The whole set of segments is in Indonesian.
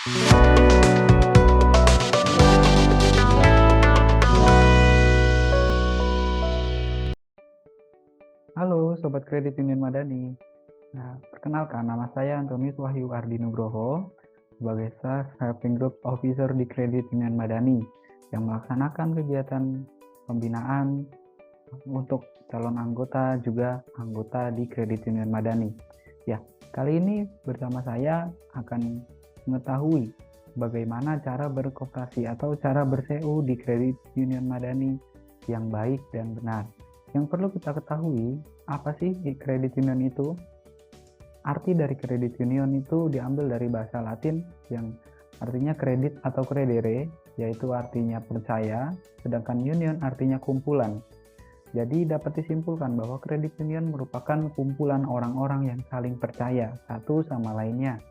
Halo Sobat Kredit Union Madani. Nah, perkenalkan nama saya Antonius Wahyu Ardi Nugroho sebagai Staff Helping Group Officer di Kredit Union Madani yang melaksanakan kegiatan pembinaan untuk calon anggota juga anggota di Kredit Union Madani. Ya, kali ini bersama saya akan mengetahui bagaimana cara berkoperasi atau cara ber-CU di Kredit Union Madani yang baik dan benar. Yang perlu kita ketahui, apa sih kredit union itu? Arti dari kredit union itu diambil dari bahasa Latin yang artinya kredit atau credere, yaitu artinya percaya, sedangkan union artinya kumpulan. Jadi dapat disimpulkan bahwa kredit union merupakan kumpulan orang-orang yang saling percaya satu sama lainnya.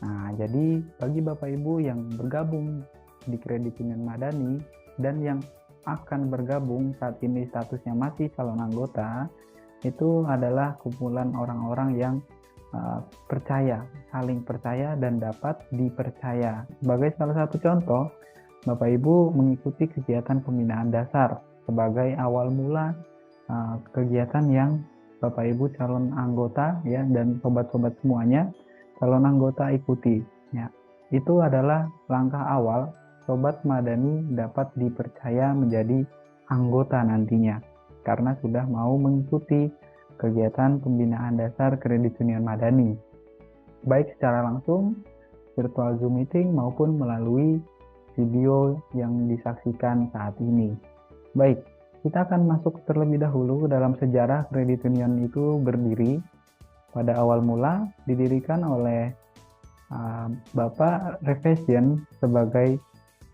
Nah, jadi bagi Bapak Ibu yang bergabung di Kredit Union Madani dan yang akan bergabung saat ini statusnya masih calon anggota, itu adalah kumpulan orang-orang yang percaya, saling percaya dan dapat dipercaya. Sebagai salah satu contoh, Bapak Ibu mengikuti kegiatan pembinaan dasar sebagai awal mula kegiatan yang Bapak Ibu calon anggota ya dan sobat-sobat semuanya calon anggota ikuti. Ya, itu adalah langkah awal Sobat Madani dapat dipercaya menjadi anggota nantinya karena sudah mau mengikuti kegiatan pembinaan dasar Kredit Union Madani baik secara langsung, virtual Zoom meeting maupun melalui video yang disaksikan saat ini. Baik, kita akan masuk terlebih dahulu dalam sejarah Kredit Union itu berdiri. Pada awal mula didirikan oleh Bapak Revesien sebagai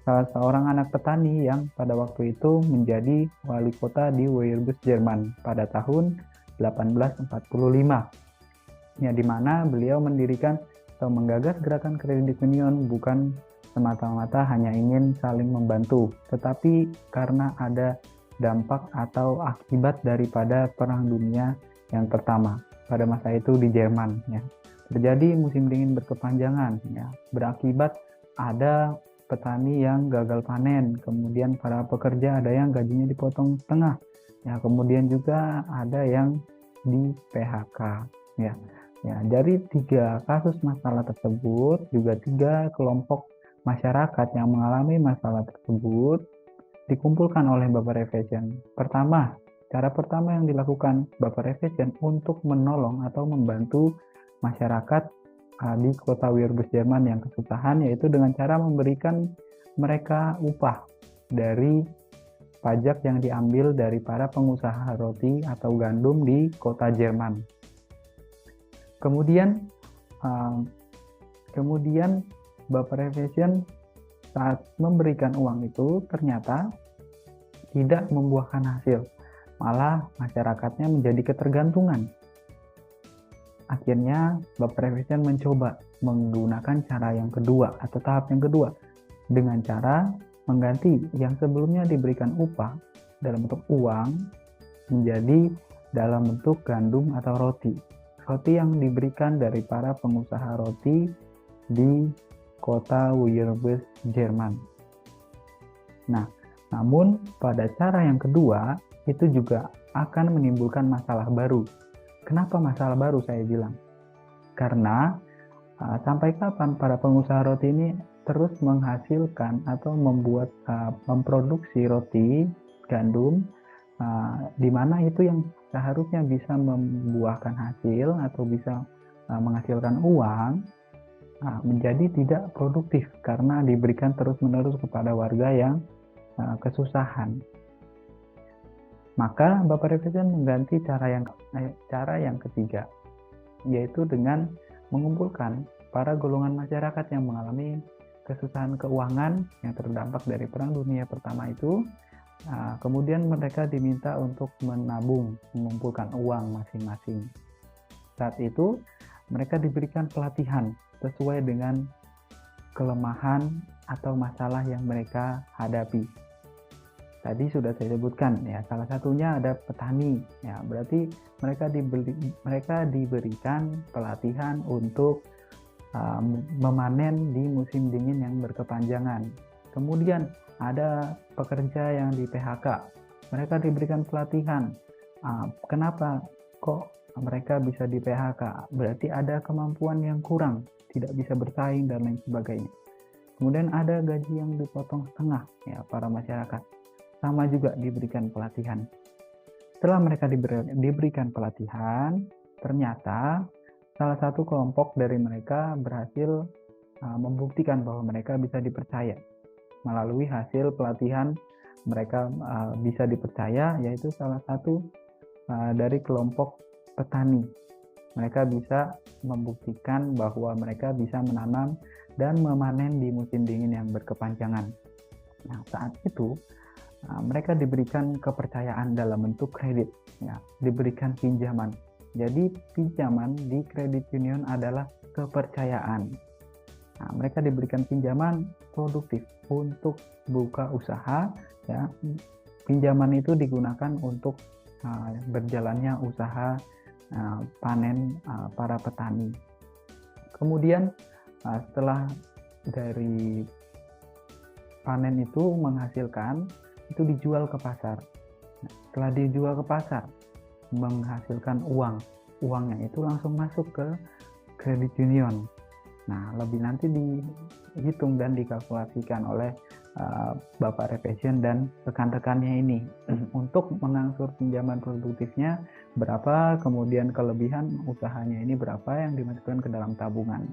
salah seorang anak petani yang pada waktu itu menjadi wali kota di Weierbus, Jerman pada tahun 1845. Ya, di mana beliau mendirikan atau menggagas gerakan kredit union bukan semata-mata hanya ingin saling membantu, tetapi karena ada dampak atau akibat daripada Perang Dunia yang pertama pada masa itu di Jerman. Ya. Terjadi musim dingin berkepanjangan, ya, berakibat ada petani yang gagal panen, kemudian para pekerja ada yang gajinya dipotong setengah, ya, kemudian juga ada yang di PHK, ya. Ya, dari 3 kasus masalah tersebut, juga 3 kelompok masyarakat yang mengalami masalah tersebut dikumpulkan oleh Bapak Revesien. Cara pertama yang dilakukan Bapak Revesien untuk menolong atau membantu masyarakat di kota Weierbus, Jerman yang kesusahan, yaitu dengan cara memberikan mereka upah dari pajak yang diambil dari para pengusaha roti atau gandum di kota Jerman. Kemudian Bapak Revesien saat memberikan uang itu ternyata tidak membuahkan hasil, malah masyarakatnya menjadi ketergantungan. Akhirnya Bapak Revesien mencoba menggunakan cara yang kedua atau tahap yang kedua dengan cara mengganti yang sebelumnya diberikan upah dalam bentuk uang menjadi dalam bentuk gandum atau roti. Roti yang diberikan dari para pengusaha roti di kota Weierbus, Jerman. Nah, namun pada cara yang kedua itu juga akan menimbulkan masalah baru. Kenapa masalah baru saya bilang? Karena sampai kapan para pengusaha roti ini terus menghasilkan atau memproduksi roti gandum di mana itu yang seharusnya bisa membuahkan hasil atau bisa menghasilkan uang menjadi tidak produktif karena diberikan terus-menerus kepada warga yang kesusahan. Maka Bapak Revesien mengganti cara yang ketiga, yaitu dengan mengumpulkan para golongan masyarakat yang mengalami kesusahan keuangan yang terdampak dari Perang Dunia Pertama itu. Kemudian mereka diminta untuk menabung, mengumpulkan uang masing-masing. Saat itu mereka diberikan pelatihan sesuai dengan kelemahan atau masalah yang mereka hadapi. Tadi sudah saya sebutkan ya, salah satunya ada petani ya, berarti mereka diberikan pelatihan untuk memanen di musim dingin yang berkepanjangan. Kemudian ada pekerja yang di PHK, mereka diberikan pelatihan. Kenapa kok mereka bisa di PHK? Berarti ada kemampuan yang kurang, tidak bisa bersaing dan lain sebagainya. Kemudian ada gaji yang dipotong setengah, ya para masyarakat, sama juga diberikan pelatihan. Setelah mereka diberikan pelatihan, ternyata salah satu kelompok dari mereka berhasil membuktikan bahwa mereka bisa dipercaya. Melalui hasil pelatihan mereka bisa dipercaya, yaitu salah satu dari kelompok petani. Mereka bisa membuktikan bahwa mereka bisa menanam dan memanen di musim dingin yang berkepanjangan. Nah, saat itu mereka diberikan kepercayaan dalam bentuk kredit, ya, diberikan pinjaman. Jadi pinjaman di credit union adalah kepercayaan. Nah, mereka diberikan pinjaman produktif untuk buka usaha, ya. Pinjaman itu digunakan untuk berjalannya usaha panen para petani. Kemudian setelah dari panen itu menghasilkan, itu dijual ke pasar. Nah, setelah dijual ke pasar, menghasilkan uang. Uangnya itu langsung masuk ke credit union. Nah, lebih nanti dihitung dan dikalkulasikan oleh Bapak Repesion dan rekan-rekannya ini untuk mengangsur pinjaman produktifnya berapa, kemudian kelebihan usahanya ini berapa yang dimasukkan ke dalam tabungan.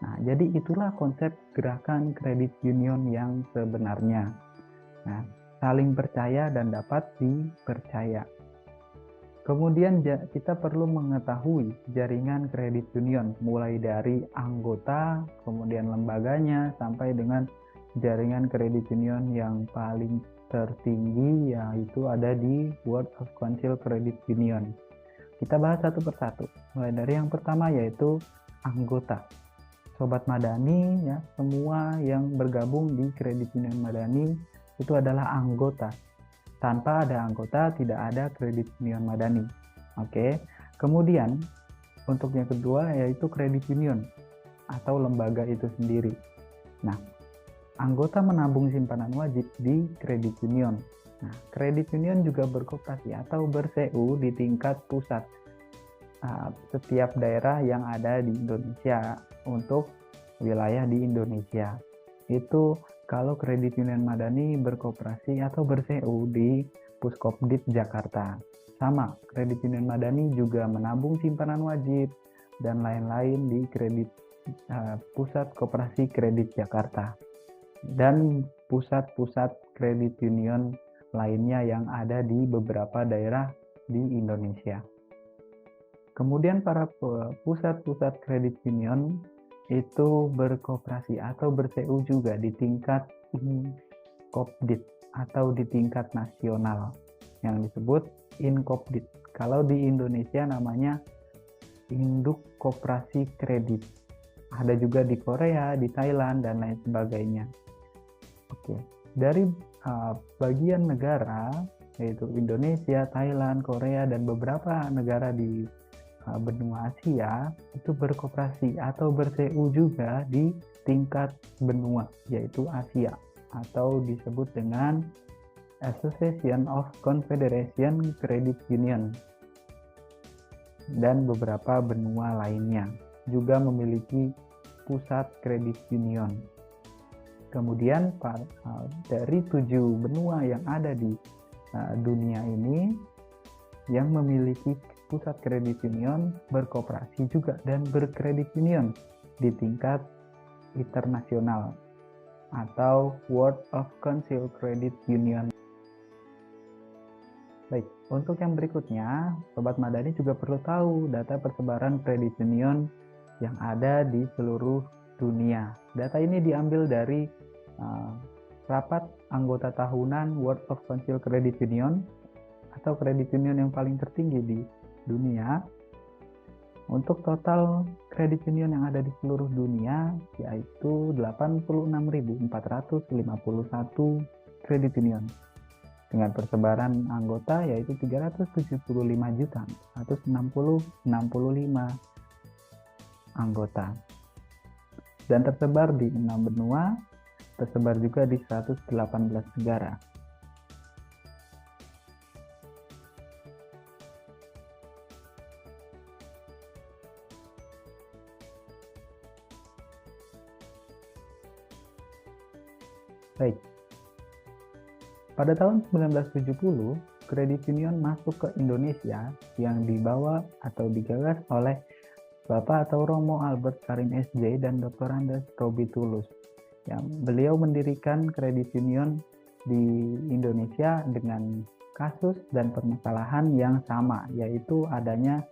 Nah, jadi itulah konsep gerakan credit union yang sebenarnya. Nah, saling percaya dan dapat dipercaya. Kemudian kita perlu mengetahui jaringan kredit union, mulai dari anggota, kemudian lembaganya, sampai dengan jaringan kredit union yang paling tertinggi, yaitu ada di World of Council Credit Union. Kita bahas satu persatu, mulai dari yang pertama yaitu anggota. Sobat Madani, ya, semua yang bergabung di Credit Union Madani itu adalah anggota. Tanpa ada anggota tidak ada Credit Union Madani. Oke. Kemudian untuk yang kedua yaitu Credit Union atau lembaga itu sendiri. Nah, anggota menabung simpanan wajib di Credit Union. Nah, Credit Union juga berkoperasi atau ber-CU di tingkat pusat setiap daerah yang ada di Indonesia untuk wilayah di Indonesia. Itu kalau Credit Union Madani berkoperasi atau ber-CU di Puskopdit Jakarta. Sama, Credit Union Madani juga menabung simpanan wajib dan lain-lain di Pusat Koperasi Kredit Jakarta dan pusat-pusat Credit Union lainnya yang ada di beberapa daerah di Indonesia. Kemudian para pusat-pusat Credit Union itu berkoperasi atau ber-CU juga di tingkat Inkopdit atau di tingkat nasional yang disebut Inkopdit. Kalau di Indonesia namanya Induk Koperasi Kredit. Ada juga di Korea, di Thailand, dan lain sebagainya. Oke, dari bagian negara yaitu Indonesia, Thailand, Korea, dan beberapa negara di benua Asia itu berkoperasi atau ber-CU juga di tingkat benua yaitu Asia atau disebut dengan Association of Confederation Credit Union, dan beberapa benua lainnya juga memiliki pusat credit union. Kemudian dari 7 benua yang ada di dunia ini yang memiliki pusat kredit union berkoperasi juga dan berkredit union di tingkat internasional atau World of Council Credit Union. Baik, untuk yang berikutnya, Sobat Madani juga perlu tahu data persebaran kredit union yang ada di seluruh dunia. Data ini diambil dari rapat anggota tahunan World of Council Credit Union atau kredit union yang paling tertinggi di dunia. Untuk total kredit union yang ada di seluruh dunia yaitu 86.451 kredit union dengan persebaran anggota yaitu 375.160.065 anggota. dan tersebar di 6 benua, tersebar juga di 118 negara. Baik, pada tahun 1970, kredit union masuk ke Indonesia yang dibawa atau digagas oleh Bapak atau Romo Albert Karim SJ dan Dr. Andes Roby Tulus. Beliau mendirikan kredit union di Indonesia dengan kasus dan permasalahan yang sama, yaitu adanya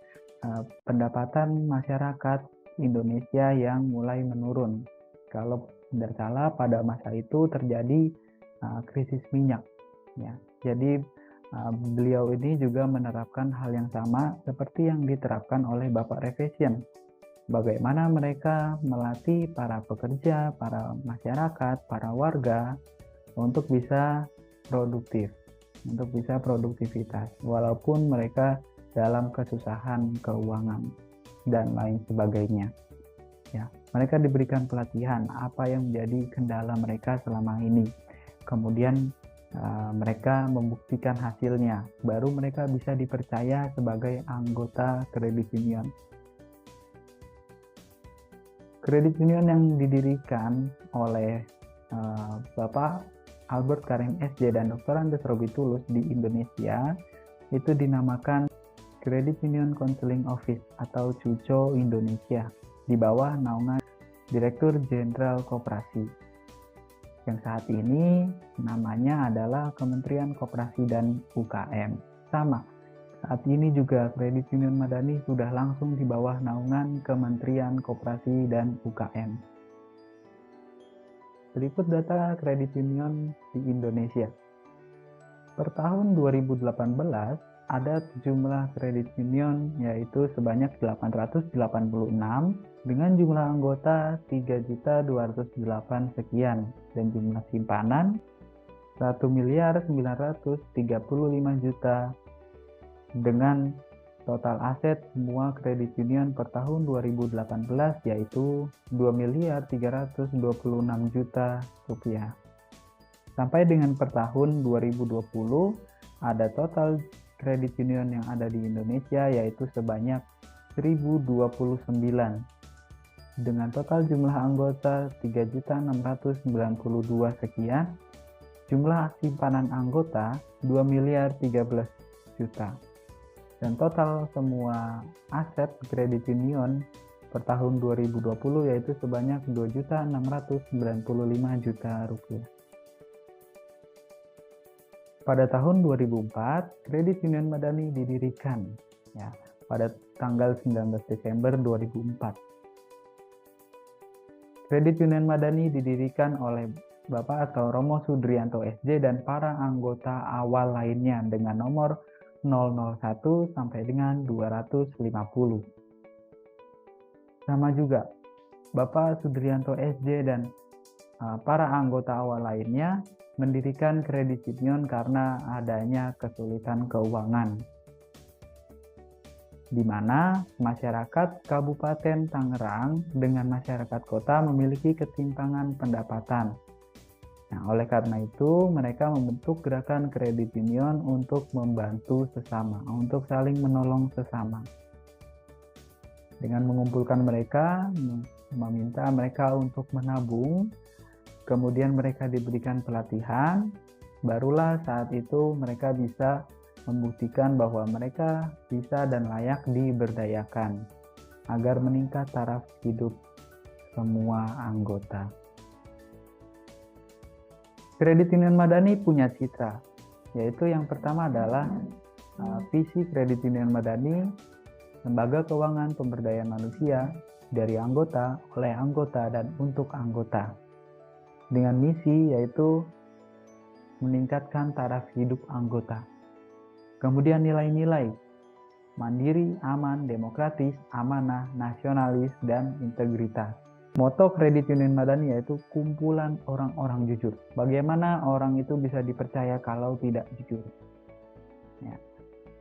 pendapatan masyarakat Indonesia yang mulai menurun. Kalau tidak salah, pada masa itu terjadi krisis minyak. Jadi beliau ini juga menerapkan hal yang sama seperti yang diterapkan oleh Bapak Revesien. Bagaimana mereka melatih para pekerja, para masyarakat, para warga untuk bisa produktif, untuk bisa produktivitas, walaupun mereka dalam kesusahan keuangan dan lain sebagainya. Mereka diberikan pelatihan apa yang menjadi kendala mereka selama ini. Kemudian mereka membuktikan hasilnya, baru mereka bisa dipercaya sebagai anggota kredit union. Kredit union yang didirikan oleh Bapak Albert Karim SJ dan Dr. Andes Roby Tulus di Indonesia itu dinamakan Credit Union Counseling Office atau CUCO Indonesia di bawah naungan Direktur Jenderal Koperasi, yang saat ini namanya adalah Kementerian Koperasi dan UKM. Sama, saat ini juga Kredit Union Madani sudah langsung di bawah naungan Kementerian Koperasi dan UKM. Berikut data kredit union di Indonesia. Per tahun 2018 ada jumlah kredit union yaitu sebanyak 886 dengan jumlah anggota 3.208 sekian dan jumlah simpanan 1.935.000.000 dengan total aset semua kredit union per tahun 2018 yaitu 2.326.000.000 rupiah. Sampai dengan per tahun 2020 ada total kredit union yang ada di Indonesia yaitu sebanyak 1.029 dengan total jumlah anggota 3.692 sekian, jumlah simpanan anggota 2.013.000.000 dan total semua aset kredit union per tahun 2020 yaitu sebanyak 2.695.000.000 rupiah. Pada tahun 2004, Kredit Union Madani didirikan pada tanggal 19 Desember 2004. Kredit Union Madani didirikan oleh Bapak atau Romo Sudrianto SJ dan para anggota awal lainnya dengan nomor 001 sampai dengan 250. Sama juga, Bapak Sudrianto SJ dan para anggota awal lainnya mendirikan kredit union karena adanya kesulitan keuangan, di mana masyarakat Kabupaten Tangerang dengan masyarakat kota memiliki ketimpangan pendapatan. Oleh karena itu, mereka membentuk gerakan kredit union untuk membantu sesama, untuk saling menolong sesama. Dengan mengumpulkan mereka, meminta mereka untuk menabung, kemudian mereka diberikan pelatihan, barulah saat itu mereka bisa membuktikan bahwa mereka bisa dan layak diberdayakan agar meningkat taraf hidup semua anggota. Kredit Union Madani punya citra, yaitu yang pertama adalah visi Kredit Union Madani, lembaga keuangan pemberdayaan manusia dari anggota, oleh anggota, dan untuk anggota. Dengan misi yaitu meningkatkan taraf hidup anggota. Kemudian nilai-nilai mandiri, aman, demokratis, amanah, nasionalis, dan integritas. Moto Kredit Union Madani yaitu kumpulan orang-orang jujur. Bagaimana orang itu bisa dipercaya kalau tidak jujur?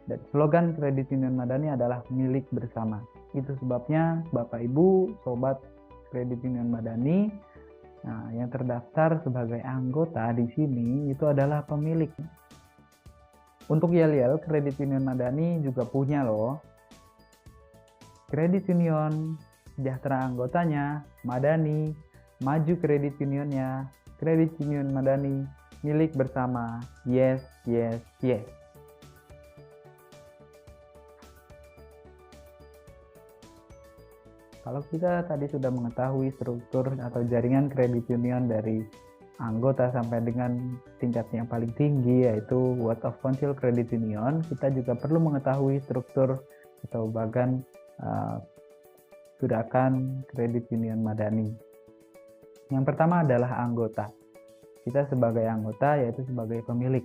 Dan slogan Kredit Union Madani adalah milik bersama. Itu sebabnya Bapak Ibu, Sobat Kredit Union Madani, nah, yang terdaftar sebagai anggota di sini itu adalah pemilik. Untuk yel-yel, Kredit Union Madani juga punya loh. Kredit Union, sejahtera anggotanya, Madani, maju kredit unionnya, Kredit Union Madani, milik bersama. Yes, yes, yes. Kalau kita tadi sudah mengetahui struktur atau jaringan kredit union dari anggota sampai dengan tingkat yang paling tinggi, yaitu Word of Council Credit Union, kita juga perlu mengetahui struktur atau bagan gerakan Kredit Union Madani. Yang pertama adalah anggota. Kita sebagai anggota yaitu sebagai pemilik,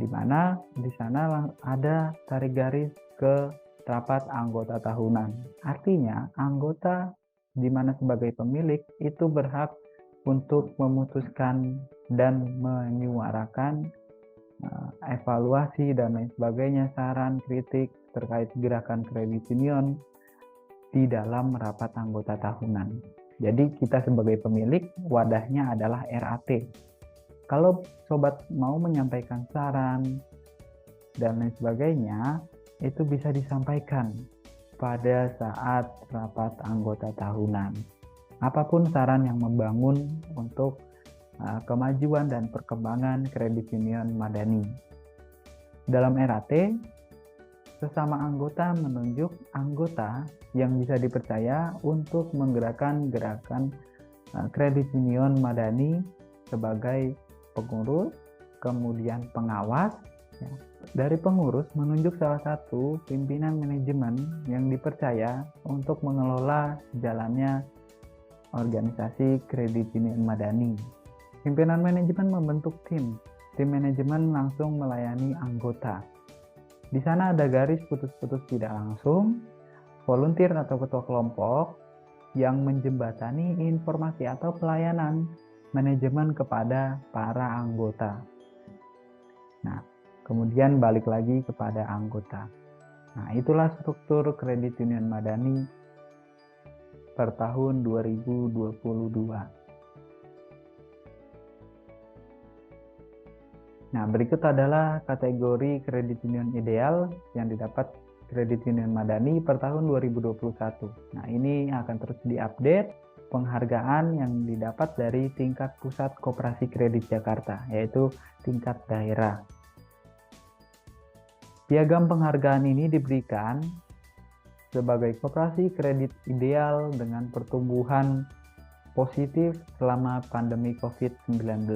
di mana di sana ada tarik garis ke rapat anggota tahunan. Artinya anggota di mana sebagai pemilik itu berhak untuk memutuskan dan menyuarakan evaluasi dan lain sebagainya, saran, kritik terkait gerakan kredit union di dalam rapat anggota tahunan. Jadi kita sebagai pemilik, wadahnya adalah RAT. Kalau sobat mau menyampaikan saran dan lain sebagainya, itu bisa disampaikan pada saat rapat anggota tahunan. Apapun saran yang membangun untuk kemajuan dan perkembangan Kredit Union Madani. Dalam RAT, sesama anggota menunjuk anggota yang bisa dipercaya untuk menggerakkan gerakan Kredit Union Madani sebagai pengurus, kemudian pengawas. Dari pengurus menunjuk salah satu pimpinan manajemen yang dipercaya untuk mengelola jalannya organisasi Kredit Union Madani. Pimpinan manajemen membentuk tim manajemen langsung melayani anggota. Di sana ada garis putus-putus tidak langsung, volunteer atau ketua kelompok yang menjembatani informasi atau pelayanan manajemen kepada para anggota. Nah, kemudian balik lagi kepada anggota. Nah, itulah struktur Kredit Union Madani per tahun 2022. Nah, berikut adalah kategori kredit union ideal yang didapat Kredit Union Madani per tahun 2021. Nah, ini akan terus diupdate penghargaan yang didapat dari tingkat pusat Koperasi Kredit Jakarta, yaitu tingkat daerah. Piagam penghargaan ini diberikan sebagai koperasi kredit ideal dengan pertumbuhan positif selama pandemi COVID-19.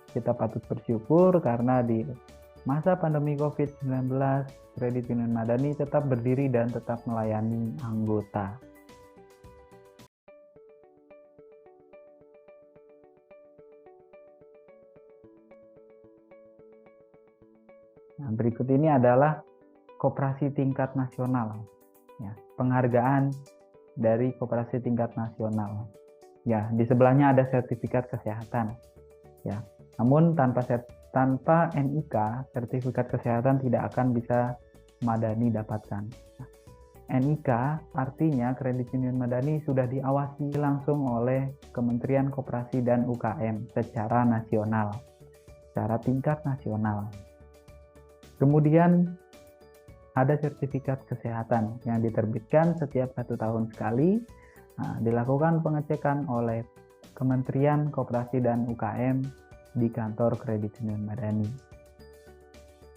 Kita patut bersyukur karena di masa pandemi COVID-19, Kredit Union Madani tetap berdiri dan tetap melayani anggota. Nah, berikut ini adalah koperasi tingkat nasional. Ya, penghargaan dari koperasi tingkat nasional. Ya, di sebelahnya ada sertifikat kesehatan. Ya, namun tanpa NIK, sertifikat kesehatan tidak akan bisa Madani dapatkan. NIK artinya Kredit Union Madani sudah diawasi langsung oleh Kementerian Koperasi dan UKM secara nasional, secara tingkat nasional. Kemudian ada sertifikat kesehatan yang diterbitkan setiap 1 tahun sekali. Nah, dilakukan pengecekan oleh Kementerian Koperasi dan UKM di kantor Kredit Union Madani.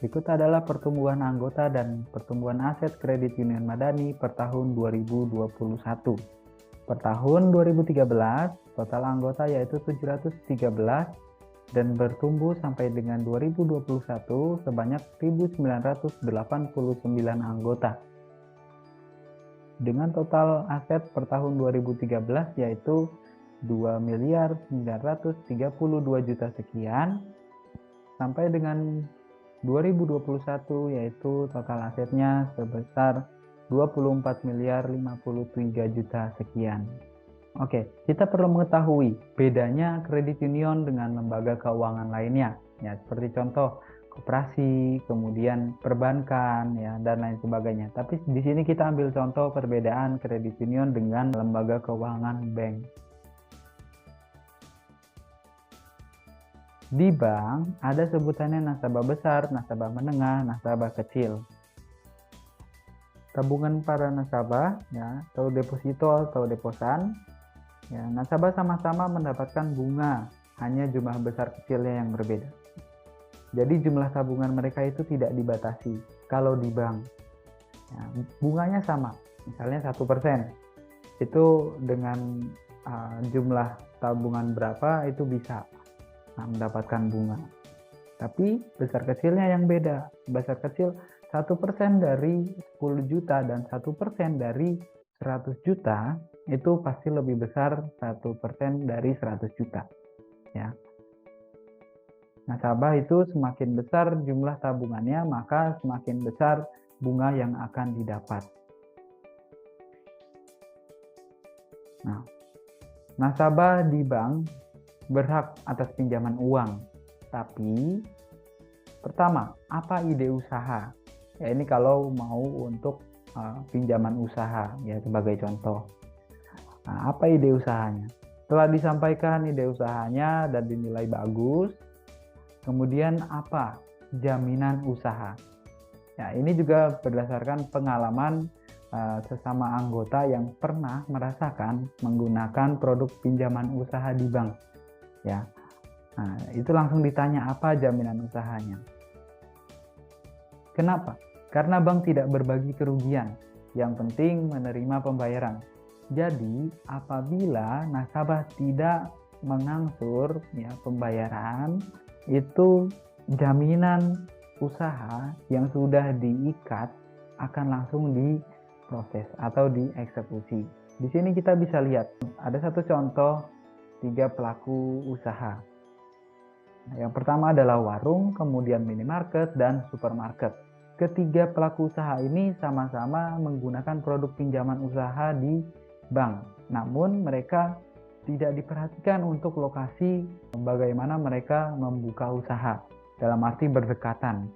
Berikut adalah pertumbuhan anggota dan pertumbuhan aset Kredit Union Madani per tahun 2021. Per tahun 2013, total anggota yaitu 713 dan bertumbuh sampai dengan 2021 sebanyak 1.989 anggota. Dengan total aset per tahun 2013 yaitu 2.932 juta sekian, sampai dengan 2021 yaitu total asetnya sebesar 24.053 juta sekian. Oke, kita perlu mengetahui bedanya kredit union dengan lembaga keuangan lainnya. Ya, seperti contoh, koperasi, kemudian perbankan, ya, dan lain sebagainya. Tapi di sini kita ambil contoh perbedaan kredit union dengan lembaga keuangan bank. Di bank ada sebutannya nasabah besar, nasabah menengah, nasabah kecil. Tabungan para nasabah, ya, atau deposito atau deposan, ya, nasabah sama-sama mendapatkan bunga, hanya jumlah besar kecilnya yang berbeda. Jadi jumlah tabungan mereka itu tidak dibatasi. Kalau di bank, ya, bunganya sama, misalnya 1%. Itu dengan jumlah tabungan berapa itu bisa mendapatkan bunga. Tapi besar kecilnya yang beda. Besar kecil 1% dari 10 juta dan 1% dari 100 juta itu pasti lebih besar 1% dari 100 juta. Ya. Nasabah itu semakin besar jumlah tabungannya, maka semakin besar bunga yang akan didapat. Nah, nasabah di bank berhak atas pinjaman uang. Tapi, pertama, apa ide usaha? Ya, ini kalau mau untuk pinjaman usaha, ya, sebagai contoh. Nah, apa ide usahanya? Setelah disampaikan ide usahanya dan dinilai bagus, kemudian apa jaminan usaha? Ya, ini juga berdasarkan pengalaman sesama anggota yang pernah merasakan menggunakan produk pinjaman usaha di bank. Ya, nah, itu langsung ditanya apa jaminan usahanya. Kenapa? Karena bank tidak berbagi kerugian. Yang penting menerima pembayaran. Jadi, apabila nasabah tidak mengangsur, ya, pembayaran, itu jaminan usaha yang sudah diikat akan langsung diproses atau dieksekusi. Di sini kita bisa lihat ada satu contoh 3 pelaku usaha. Yang pertama adalah warung, kemudian minimarket, dan supermarket. Ketiga pelaku usaha ini sama-sama menggunakan produk pinjaman usaha di bank. Namun mereka tidak diperhatikan untuk lokasi bagaimana mereka membuka usaha, dalam arti berdekatan.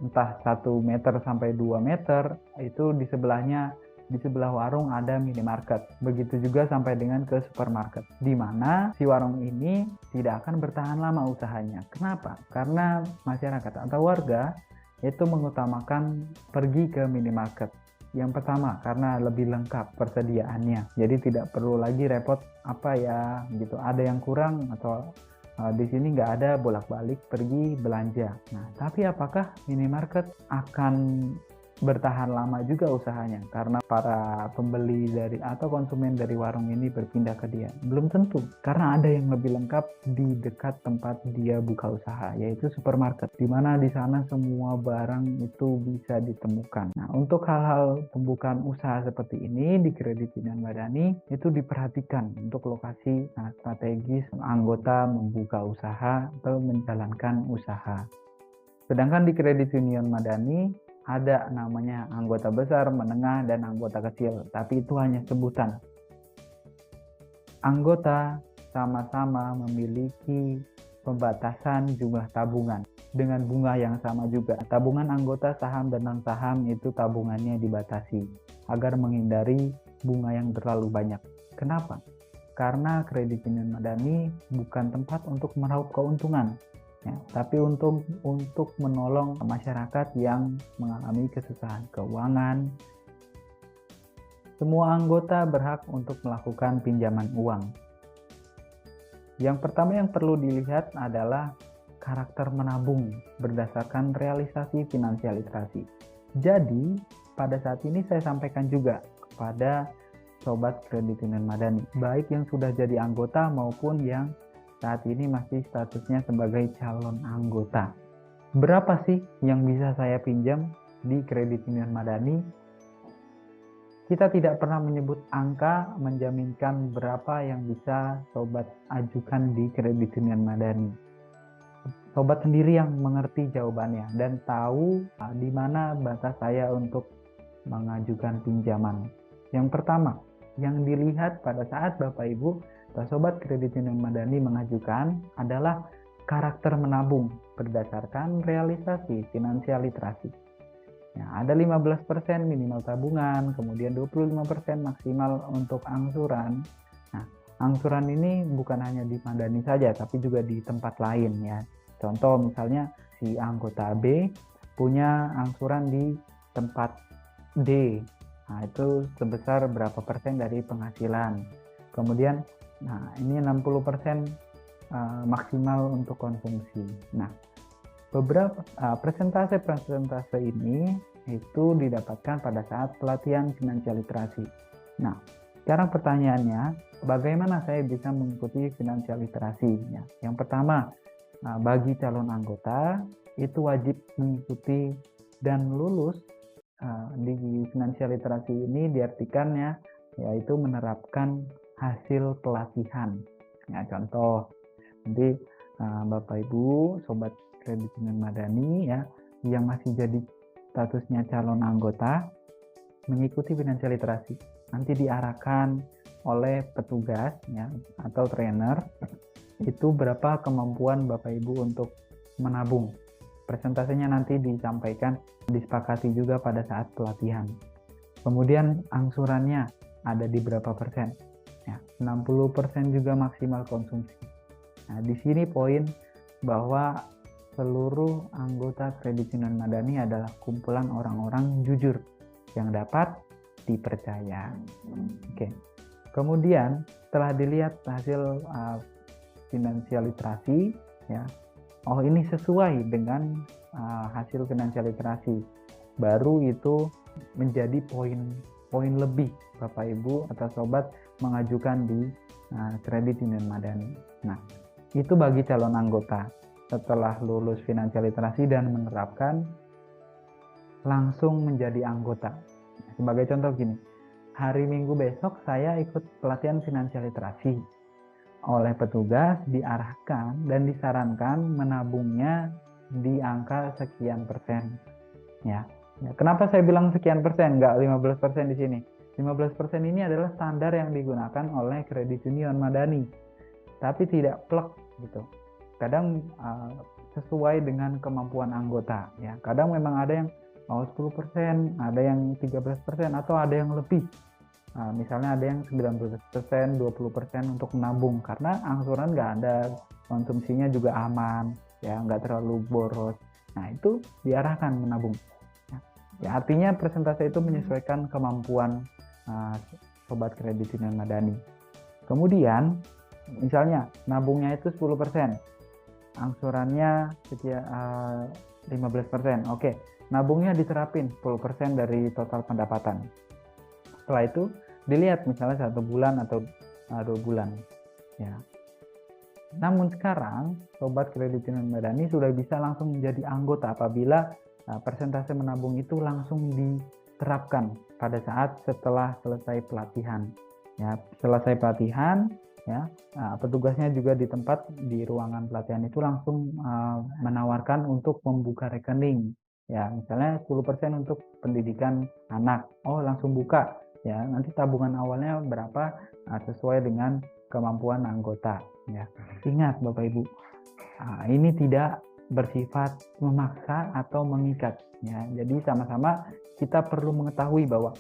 Entah 1 meter sampai 2 meter, itu di sebelah warung ada minimarket. Begitu juga sampai dengan ke supermarket, di mana si warung ini tidak akan bertahan lama usahanya. Kenapa? Karena masyarakat atau warga itu mengutamakan pergi ke minimarket. Yang pertama, karena lebih lengkap persediaannya. Jadi tidak perlu lagi repot apa ya gitu. Ada yang kurang atau di sini nggak ada bolak-balik pergi belanja. Nah, tapi apakah minimarket akan bertahan lama juga usahanya karena para pembeli dari atau konsumen dari warung ini berpindah ke dia? Belum tentu, karena ada yang lebih lengkap di dekat tempat dia buka usaha, yaitu supermarket, di mana di sana semua barang itu bisa ditemukan. Nah, untuk hal-hal pembukaan usaha seperti ini di Kredit Union Madani itu diperhatikan untuk lokasi strategis anggota membuka usaha atau menjalankan usaha. Sedangkan di Kredit Union Madani ada namanya anggota besar, menengah, dan anggota kecil, tapi itu hanya sebutan. Anggota sama-sama memiliki pembatasan jumlah tabungan dengan bunga yang sama juga. Tabungan anggota saham dan non-saham itu tabungannya dibatasi agar menghindari bunga yang terlalu banyak. Kenapa? Karena Kredit Union Madani bukan tempat untuk meraup keuntungan. Ya, tapi untuk menolong masyarakat yang mengalami kesusahan keuangan. Semua anggota berhak untuk melakukan pinjaman uang. Yang pertama yang perlu dilihat adalah karakter menabung berdasarkan realisasi finansial literasi. Jadi, pada saat ini saya sampaikan juga kepada Sobat Kredit Union Madani, baik yang sudah jadi anggota maupun yang saat ini masih statusnya sebagai calon anggota. Berapa sih yang bisa saya pinjam di Kredit Union Madani? Kita tidak pernah menyebut angka menjaminkan berapa yang bisa sobat ajukan di Kredit Union Madani. Sobat sendiri yang mengerti jawabannya dan tahu di mana batas saya untuk mengajukan pinjaman. Yang pertama, yang dilihat pada saat Bapak Ibu atau Sobat Kredit Union Madani mengajukan adalah karakter menabung berdasarkan realisasi finansial literasi. Ya, ada 15% minimal tabungan, kemudian 25% maksimal untuk angsuran. Nah, angsuran ini bukan hanya di Madani saja, tapi juga di tempat lain ya. Contoh misalnya si anggota B punya angsuran di tempat D. Nah, itu sebesar berapa persen dari penghasilan. Kemudian, nah ini 60% maksimal untuk konsumsi. Nah, beberapa persentase ini itu didapatkan pada saat pelatihan finansial literasi. Nah, sekarang pertanyaannya, bagaimana saya bisa mengikuti finansial literasi? Ya, yang pertama, bagi calon anggota itu wajib mengikuti dan lulus di finansial literasi ini diartikannya yaitu menerapkan hasil pelatihan. Ya, contoh, nanti Bapak Ibu Sobat Kredit Union Madani ya yang masih jadi statusnya calon anggota mengikuti finansial literasi. Nanti diarahkan oleh petugas ya atau trainer itu berapa kemampuan Bapak Ibu untuk menabung. Persentasenya nanti disampaikan, disepakati juga pada saat pelatihan. Kemudian angsurannya ada di berapa persen? Ya, 60% juga maksimal konsumsi. Nah, di sini poin bahwa seluruh anggota Kredit Union Madani adalah kumpulan orang-orang jujur yang dapat dipercaya. Oke. Kemudian setelah dilihat hasil finansial literasi, ya, oh ini sesuai dengan hasil finansial literasi, baru itu menjadi poin lebih Bapak Ibu atau Sobat mengajukan di Kredit Union Madani. Nah, itu bagi calon anggota setelah lulus finansial literasi dan menerapkan langsung menjadi anggota. Sebagai contoh gini, hari Minggu besok saya ikut pelatihan finansial literasi. Oleh petugas diarahkan dan disarankan menabungnya di angka sekian persen. Ya. Kenapa saya bilang sekian persen, nggak 15% di sini? 15% ini adalah standar yang digunakan oleh Kredit Union Madani, tapi tidak plek gitu. Kadang sesuai dengan kemampuan anggota. Ya. Kadang memang ada yang 10%, ada yang 13%, atau ada yang lebih. Misalnya ada yang 19%, 20% untuk menabung karena angsuran nggak ada, konsumsinya juga aman, ya nggak terlalu boros. Nah itu diarahkan menabung. Ya artinya persentase itu menyesuaikan kemampuan Sobat Kredit Union Madani. Kemudian misalnya nabungnya itu 10%, angsurannya 15%. Oke, nabungnya diterapin 10% dari total pendapatan. Setelah itu dilihat misalnya 1 bulan atau 2 bulan. Ya. Namun sekarang Sobat Kredit Union Madani sudah bisa langsung menjadi anggota apabila persentase menabung itu langsung diterapkan pada saat setelah selesai pelatihan. Ya, selesai pelatihan, ya, petugasnya juga di tempat di ruangan pelatihan itu langsung menawarkan untuk membuka rekening. Ya, misalnya 10% untuk pendidikan anak. Oh, langsung buka. Ya, nanti tabungan awalnya berapa sesuai dengan kemampuan anggota. Ya, ingat Bapak Ibu, ini tidak bersifat memaksa atau mengikat. Ya, jadi sama-sama kita perlu mengetahui bahwa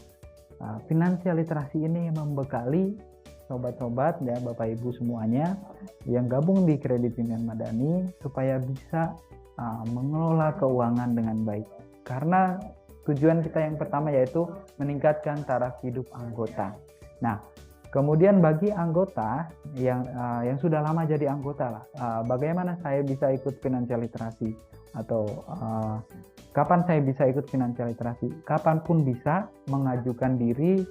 finansial literasi ini membekali sobat-sobat ya Bapak Ibu semuanya yang gabung di Kredit Union Madani supaya bisa mengelola keuangan dengan baik. Karena tujuan kita yang pertama yaitu meningkatkan taraf hidup anggota. Nah, kemudian bagi anggota yang sudah lama jadi anggota lah, bagaimana saya bisa ikut finansial literasi atau kapan saya bisa ikut finansial literasi? Kapanpun bisa mengajukan diri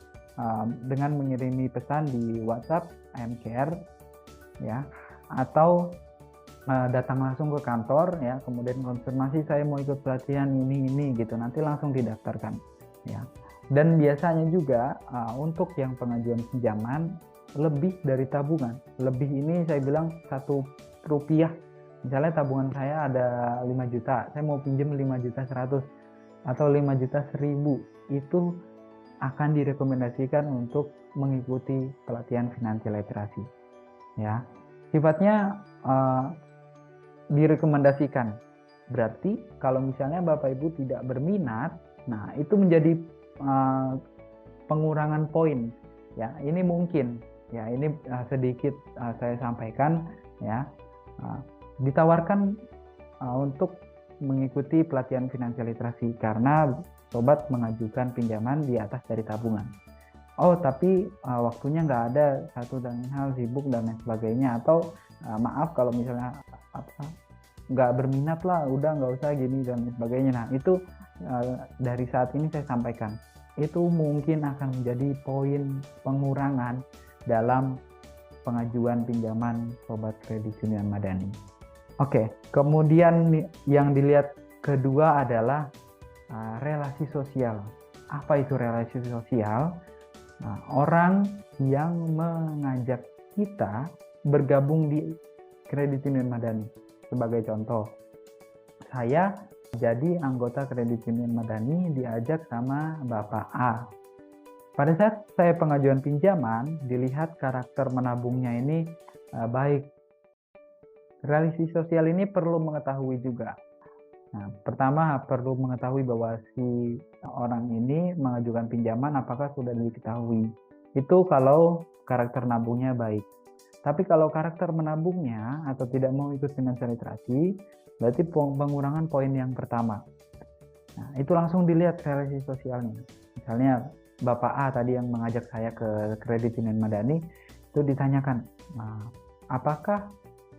dengan mengirimi pesan di WhatsApp IMCR ya, atau datang langsung ke kantor ya, kemudian konfirmasi saya mau ikut pelatihan ini gitu, nanti langsung didaftarkan ya. Dan biasanya juga untuk yang pengajuan pinjaman lebih dari tabungan. Lebih ini saya bilang Rp1. Misalnya tabungan saya ada 5 juta, saya mau pinjam 5.100.000 atau 5.100.000, itu akan direkomendasikan untuk mengikuti pelatihan finansial literasi. Ya, sifatnya direkomendasikan. Berarti kalau misalnya Bapak Ibu tidak berminat, nah itu menjadi pengurangan poin. Ya, ini mungkin. Ya, ini sedikit saya sampaikan. Ya, ditawarkan untuk mengikuti pelatihan finansial literasi karena sobat mengajukan pinjaman di atas dari tabungan. Oh, tapi waktunya nggak ada, satu dan hal sibuk dan lain sebagainya, atau maaf kalau misalnya nggak berminat lah, udah nggak usah gini dan lain sebagainya. Nah, itu dari saat ini saya sampaikan, itu mungkin akan menjadi poin pengurangan dalam pengajuan pinjaman Sobat Kredit Union Madani. Oke, kemudian yang dilihat kedua adalah relasi sosial. Apa itu relasi sosial? Nah, orang yang mengajak kita bergabung di Kredit Union Madani. Sebagai contoh, saya jadi anggota Kredit Union Madani diajak sama Bapak A. Pada saat saya pengajuan pinjaman, dilihat karakter menabungnya ini baik. Relasi sosial ini perlu mengetahui juga. Nah, pertama perlu mengetahui bahwa si orang ini mengajukan pinjaman apakah sudah diketahui. Itu kalau karakter nabungnya baik. Tapi kalau karakter menabungnya atau tidak mau ikut finansial literasi, berarti pengurangan poin yang pertama. Nah, itu langsung dilihat relasi sosialnya. Misalnya Bapak A tadi yang mengajak saya ke Kredit Union Madani, itu ditanyakan, nah, apakah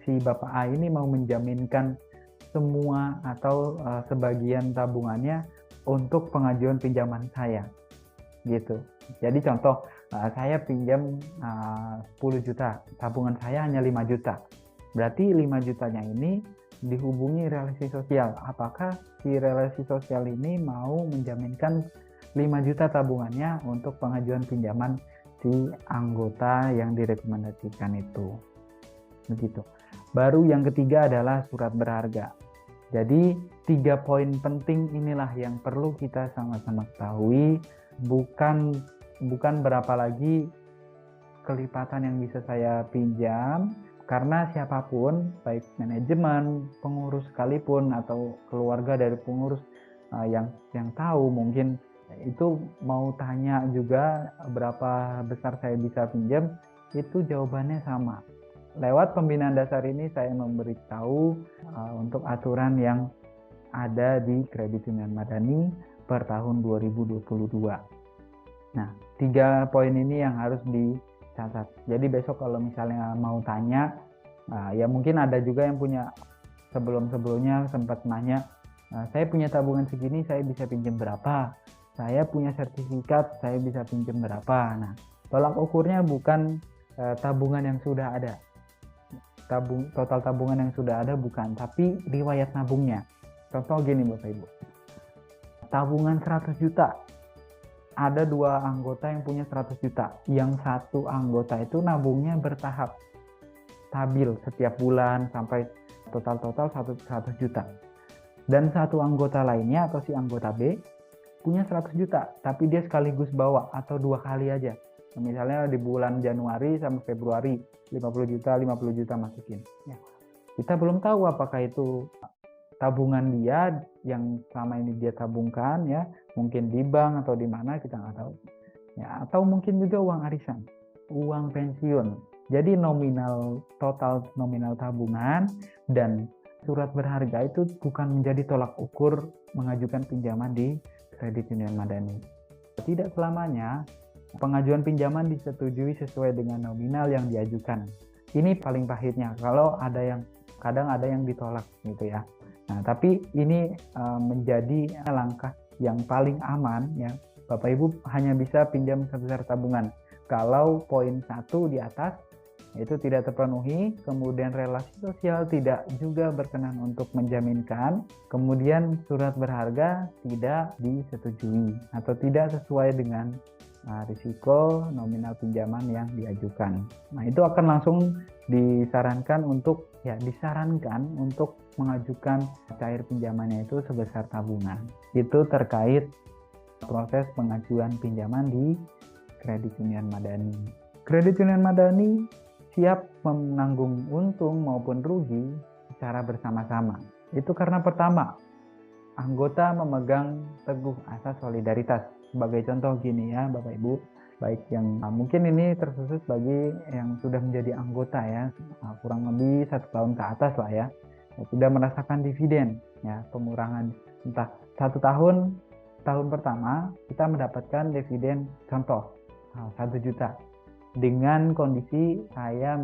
si Bapak A ini mau menjaminkan semua atau sebagian tabungannya untuk pengajuan pinjaman saya, gitu. Jadi contoh, saya pinjam 10 juta, tabungan saya hanya 5 juta. Berarti 5 jutanya ini dihubungi relasi sosial. Apakah si relasi sosial ini mau menjaminkan 5 juta tabungannya untuk pengajuan pinjaman si anggota yang direkomendasikan itu. Begitu. Baru yang ketiga adalah surat berharga. Jadi 3 poin penting inilah yang perlu kita sama-sama ketahui. Bukan berapa lagi kelipatan yang bisa saya pinjam, karena siapapun, baik manajemen, pengurus sekalipun, atau keluarga dari pengurus yang tahu, mungkin itu mau tanya juga berapa besar saya bisa pinjam, itu jawabannya sama. Lewat pembinaan dasar ini saya memberitahu untuk aturan yang ada di Kredit Union Madani per tahun 2022. Nah, 3 poin ini yang harus dicatat. Jadi besok kalau misalnya mau tanya, ya mungkin ada juga yang punya sebelum-sebelumnya sempat nanya, saya punya tabungan segini, saya bisa pinjam berapa? Saya punya sertifikat, saya bisa pinjam berapa? Nah, tolak ukurnya bukan tabungan yang sudah ada. Total tabungan yang sudah ada bukan, tapi riwayat nabungnya. Contoh gini Bapak Ibu. Tabungan 100 juta. Ada 2 anggota yang punya 100 juta. Yang satu anggota itu nabungnya bertahap. Stabil setiap bulan sampai total 100 juta. Dan satu anggota lainnya atau si anggota B punya 100 juta, tapi dia sekaligus bawa atau 2 kali aja. Misalnya di bulan Januari sampai Februari 50 juta masukin. Ya. Kita belum tahu apakah itu tabungan dia yang selama ini dia tabungkan, ya mungkin di bank atau di mana, kita nggak tahu. Ya, atau mungkin juga uang arisan, uang pensiun. Jadi total nominal tabungan dan surat berharga itu bukan menjadi tolak ukur mengajukan pinjaman di Kredit Union Madani. Tidak selamanya pengajuan pinjaman disetujui sesuai dengan nominal yang diajukan. Ini paling pahitnya kalau kadang ada yang ditolak gitu ya. Nah, tapi ini menjadi langkah yang paling aman ya. Bapak Ibu hanya bisa pinjam sebesar tabungan. Kalau poin 1 di atas itu tidak terpenuhi, kemudian relasi sosial tidak juga berkenan untuk menjaminkan, kemudian surat berharga tidak disetujui atau tidak sesuai dengan risiko nominal pinjaman yang diajukan. Nah, itu akan langsung disarankan untuk mengajukan cair pinjamannya itu sebesar tabungan. Itu terkait proses pengajuan pinjaman di Kredit Union Madani. Kredit Union Madani siap menanggung untung maupun rugi secara bersama-sama. Itu karena pertama, anggota memegang teguh asas solidaritas. Sebagai contoh gini ya Bapak Ibu, baik yang mungkin ini terkhusus bagi yang sudah menjadi anggota ya, kurang lebih 1 tahun ke atas lah ya, sudah merasakan dividen ya, pengurangan entah 1 tahun pertama kita mendapatkan dividen contoh 1 juta dengan kondisi saya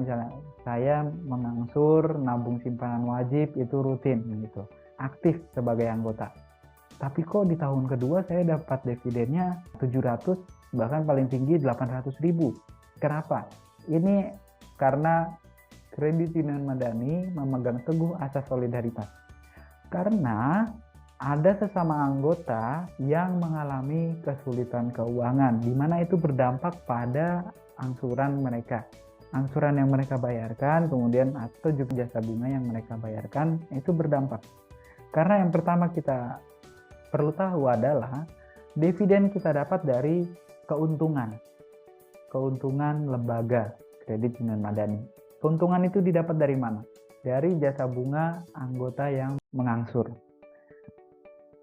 mengangsur nabung simpanan wajib itu rutin gitu, aktif sebagai anggota. Tapi kok di tahun kedua saya dapat dividennya 700, bahkan paling tinggi 800.000. Kenapa? Ini karena Kredit Union Madani memegang teguh asas solidaritas. Karena ada sesama anggota yang mengalami kesulitan keuangan, di mana itu berdampak pada angsuran mereka. Angsuran yang mereka bayarkan, kemudian atau juga jasa bunga yang mereka bayarkan, itu berdampak. Karena yang pertama kita perlu tahu adalah dividen kita dapat dari keuntungan lembaga Kredit Union Madani. Keuntungan itu didapat dari mana? Dari jasa bunga anggota yang mengangsur.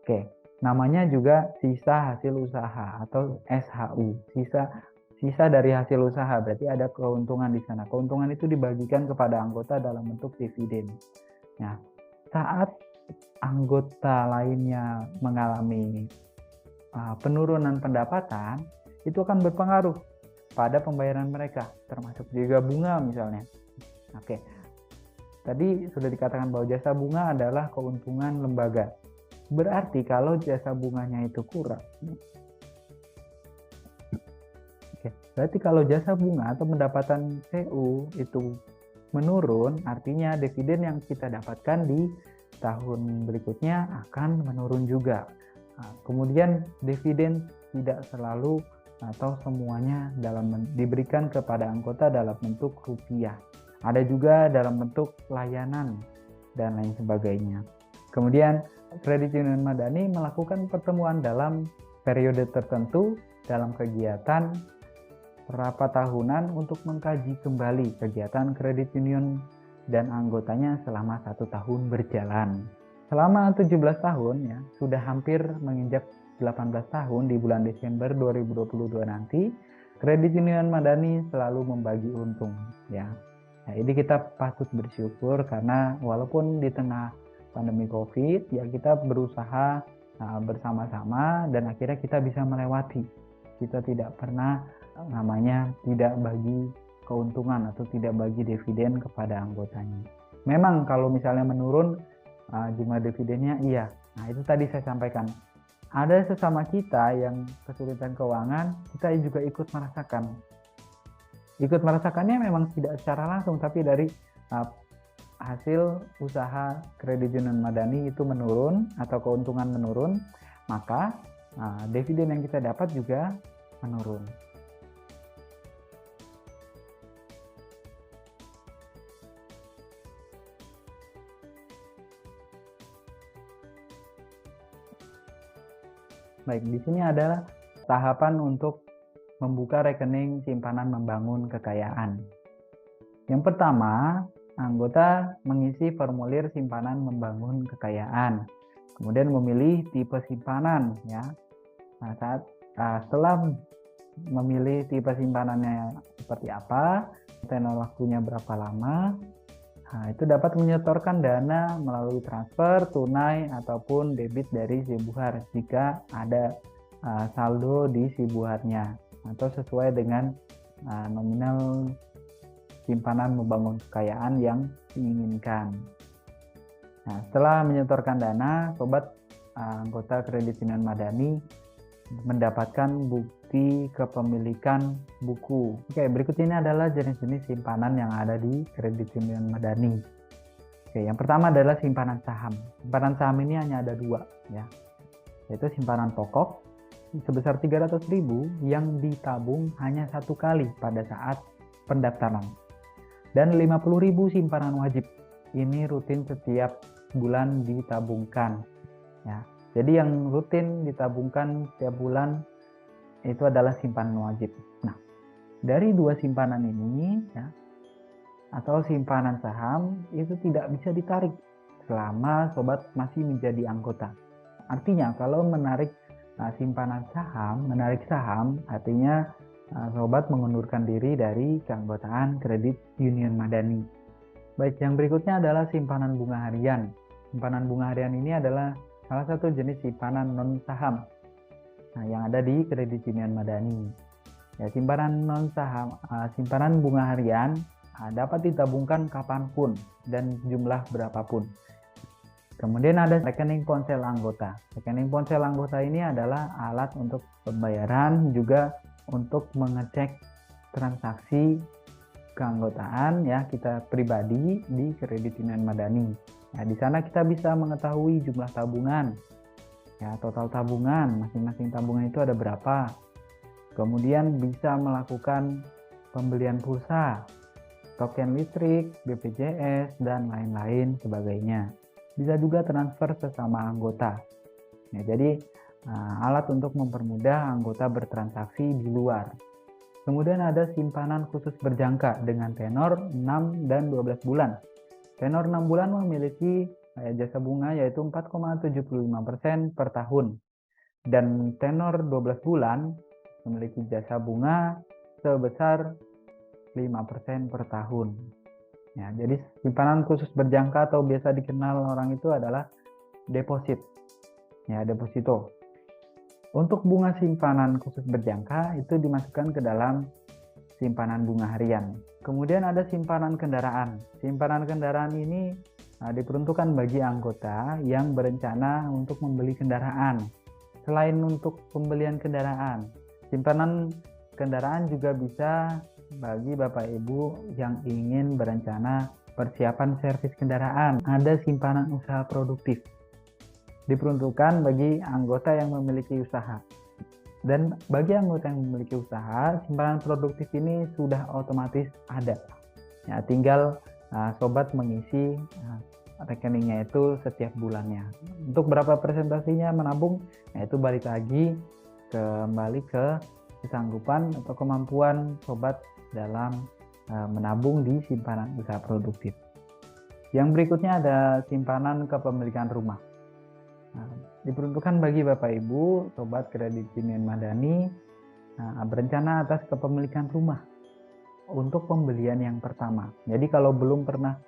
Oke, namanya juga sisa hasil usaha atau SHU, sisa dari hasil usaha, berarti ada keuntungan di sana. Keuntungan itu dibagikan kepada anggota dalam bentuk dividen. Nah, saat anggota lainnya mengalami penurunan pendapatan, itu akan berpengaruh pada pembayaran mereka, termasuk juga bunga misalnya. Oke, tadi sudah dikatakan bahwa jasa bunga adalah keuntungan lembaga. Berarti kalau jasa bunganya itu kurang, berarti kalau jasa bunga atau pendapatan CU itu menurun, artinya dividen yang kita dapatkan di tahun berikutnya akan menurun juga. Nah, kemudian dividen tidak selalu atau semuanya diberikan kepada anggota dalam bentuk rupiah. Ada juga dalam bentuk layanan dan lain sebagainya. Kemudian Kredit Union Madani melakukan pertemuan dalam periode tertentu dalam kegiatan rapat tahunan untuk mengkaji kembali kegiatan Kredit Union dan anggotanya selama 1 tahun berjalan. Selama 17 tahun ya, sudah hampir menginjak 18 tahun di bulan Desember 2022 nanti, Kredit Union Madani selalu membagi untung ya. Nah, ini kita patut bersyukur karena walaupun di tengah pandemi Covid ya, kita berusaha bersama-sama dan akhirnya kita bisa melewati. Kita tidak pernah tidak bagi keuntungan atau tidak bagi dividen kepada anggotanya. Memang kalau misalnya menurun jumlah dividennya, iya. Nah, itu tadi saya sampaikan. Ada sesama kita yang kesulitan keuangan, kita juga ikut merasakan. Ikut merasakannya memang tidak secara langsung, tapi dari hasil usaha Kredit Union Madani itu menurun atau keuntungan menurun, maka dividen yang kita dapat juga menurun. Baik, di sini adalah tahapan untuk membuka rekening simpanan membangun kekayaan. Yang pertama, anggota mengisi formulir simpanan membangun kekayaan. Kemudian memilih tipe simpanan ya. Nah, setelah memilih tipe simpanannya seperti apa, tenor waktunya berapa lama, itu dapat menyetorkan dana melalui transfer, tunai, ataupun debit dari Sibuhar jika ada saldo di Sibuharnya atau sesuai dengan nominal simpanan membangun kekayaan yang diinginkan. Nah, setelah menyetorkan dana, sobat anggota Kredit Union Madani mendapatkan bukti kepemilikan buku. Oke, berikut ini adalah jenis-jenis simpanan yang ada di Kredit Union Madani. Oke, yang pertama adalah simpanan saham. Simpanan saham ini hanya ada 2 ya, yaitu simpanan pokok sebesar 300.000 yang ditabung hanya 1 kali pada saat pendaftaran, dan 50.000 simpanan wajib. Ini rutin setiap bulan ditabungkan ya. Jadi yang rutin ditabungkan setiap bulan itu adalah simpanan wajib. Nah, dari 2 simpanan ini ya, atau simpanan saham itu tidak bisa ditarik selama sobat masih menjadi anggota. Artinya kalau menarik simpanan saham, menarik saham, artinya sobat mengundurkan diri dari keanggotaan Kredit Union Madani. Baik, yang berikutnya adalah simpanan bunga harian. Simpanan bunga harian ini adalah salah satu jenis simpanan non saham yang ada di Kredit Union Madani. Ya, simpanan non saham, simpanan bunga harian dapat ditabungkan kapanpun dan jumlah berapapun. Kemudian ada rekening ponsel anggota. Rekening ponsel anggota ini adalah alat untuk pembayaran, juga untuk mengecek transaksi keanggotaan ya kita pribadi di Kredit Union Madani. Nah, di sana kita bisa mengetahui jumlah tabungan, ya total tabungan, masing-masing tabungan itu ada berapa. Kemudian bisa melakukan pembelian pulsa, token listrik, BPJS, dan lain-lain sebagainya. Bisa juga transfer sesama anggota. Ya, jadi alat untuk mempermudah anggota bertransaksi di luar. Kemudian ada simpanan khusus berjangka dengan tenor 6 dan 12 bulan. Tenor 6 bulan memiliki jasa bunga yaitu 4,75% per tahun. Dan tenor 12 bulan memiliki jasa bunga sebesar 5% per tahun. Ya, jadi simpanan khusus berjangka atau biasa dikenal orang itu adalah deposit. Ya, deposito. Untuk bunga simpanan khusus berjangka itu dimasukkan ke dalam simpanan bunga harian. Kemudian ada simpanan kendaraan. Simpanan kendaraan ini diperuntukkan bagi anggota yang berencana untuk membeli kendaraan. Selain untuk pembelian kendaraan, simpanan kendaraan juga bisa bagi Bapak Ibu yang ingin berencana persiapan servis kendaraan. Ada simpanan usaha produktif, diperuntukkan bagi anggota yang memiliki usaha. Dan bagi anggota yang memiliki usaha, simpanan produktif ini sudah otomatis ada. Ya, tinggal sobat mengisi rekeningnya itu setiap bulannya. Untuk berapa presentasinya menabung, itu balik lagi kembali ke kesanggupan atau kemampuan sobat dalam menabung di simpanan usaha produktif. Yang berikutnya ada simpanan kepemilikan rumah. Diperuntukkan bagi Bapak Ibu sobat Kredit Union Madani berencana atas kepemilikan rumah untuk pembelian yang pertama. Jadi kalau belum pernah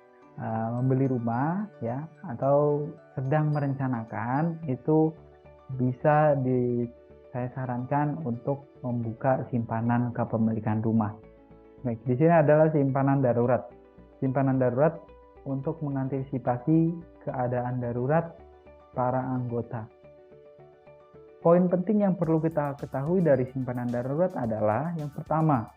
membeli rumah ya atau sedang merencanakan, itu bisa saya sarankan untuk membuka simpanan kepemilikan rumah. Baik, di sini adalah simpanan darurat. Simpanan darurat untuk mengantisipasi keadaan darurat para anggota. Poin penting yang perlu kita ketahui dari simpanan darurat adalah yang pertama,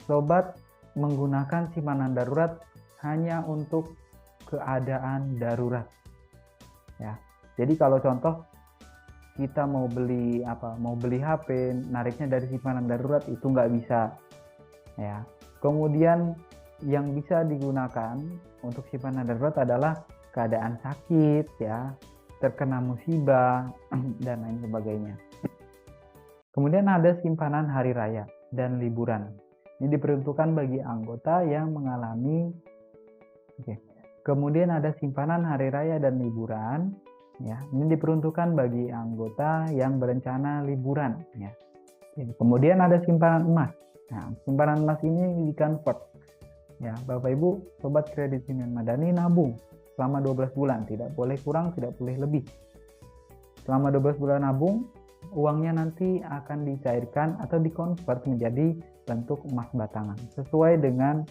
sobat menggunakan simpanan darurat hanya untuk keadaan darurat. Ya. Jadi kalau contoh kita mau beli HP, nariknya dari simpanan darurat itu nggak bisa. Ya. Kemudian yang bisa digunakan untuk simpanan darurat adalah keadaan sakit, ya, terkena musibah dan lain sebagainya. Kemudian ada simpanan hari raya dan liburan. Ini diperuntukkan bagi anggota yang mengalami. Kemudian ada simpanan hari raya dan liburan. Ya, ini diperuntukkan bagi anggota yang berencana liburan. Ya. Kemudian ada simpanan emas. Nah, simpanan emas ini di-convert. Ya, Bapak Ibu, sobat Kredit Union Madani nabung selama 12 bulan, tidak boleh kurang, tidak boleh lebih. Selama 12 bulan nabung, uangnya nanti akan dicairkan atau dikonvert menjadi bentuk emas batangan sesuai dengan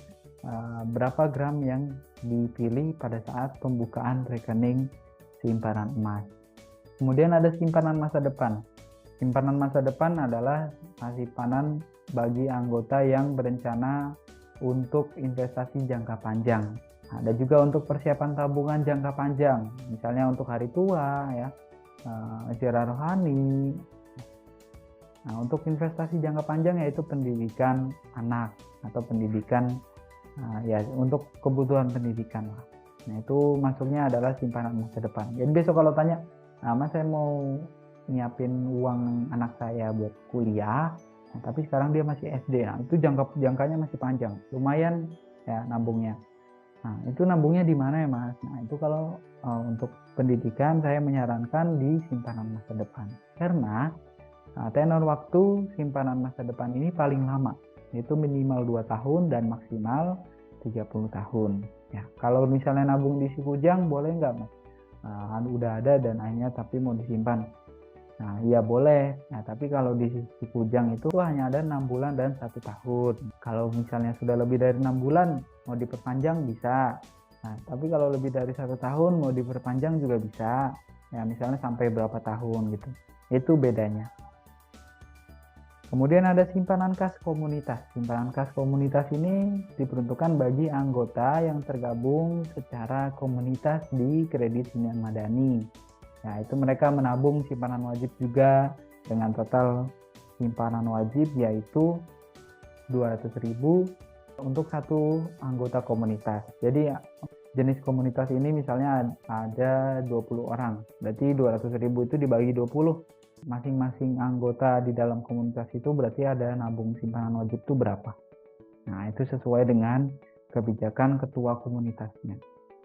berapa gram yang dipilih pada saat pembukaan rekening simpanan emas. Kemudian ada simpanan masa depan. Simpanan masa depan adalah simpanan bagi anggota yang berencana untuk investasi jangka panjang. Ada juga untuk persiapan tabungan jangka panjang, misalnya untuk hari tua, ya, ziarah rohani. Nah, untuk investasi jangka panjang yaitu pendidikan anak atau pendidikan, ya untuk kebutuhan pendidikan lah. Nah, itu masuknya adalah simpanan masa depan. Jadi besok kalau tanya, Mas saya mau nyiapin uang anak saya buat kuliah, nah, tapi sekarang dia masih SD, nah itu jangkanya masih panjang, lumayan ya nabungnya. Nah, itu nabungnya di mana ya Mas? Nah, itu kalau untuk pendidikan saya menyarankan di simpanan masa depan. Karena tenor waktu simpanan masa depan ini paling lama, yaitu minimal 2 tahun dan maksimal 30 tahun. Ya, kalau misalnya nabung di Sikujang boleh nggak Mas? Udah ada dananya tapi mau disimpan. Nah, iya boleh. Nah, tapi kalau di Sikujang itu hanya ada 6 bulan dan 1 tahun. Kalau misalnya sudah lebih dari 6 bulan, mau diperpanjang bisa. Nah, tapi kalau lebih dari 1 tahun, mau diperpanjang juga bisa. Ya, misalnya sampai berapa tahun gitu. Itu bedanya. Kemudian ada simpanan kas komunitas. Simpanan kas komunitas ini diperuntukkan bagi anggota yang tergabung secara komunitas di Kredit Union Madani. Nah, itu mereka menabung simpanan wajib juga dengan total simpanan wajib yaitu 200.000 untuk satu anggota komunitas. Jadi jenis komunitas ini misalnya ada 20 orang. Berarti 200.000 itu dibagi 20. Masing-masing anggota di dalam komunitas itu berarti ada nabung simpanan wajib itu berapa. Nah, itu sesuai dengan kebijakan ketua komunitasnya.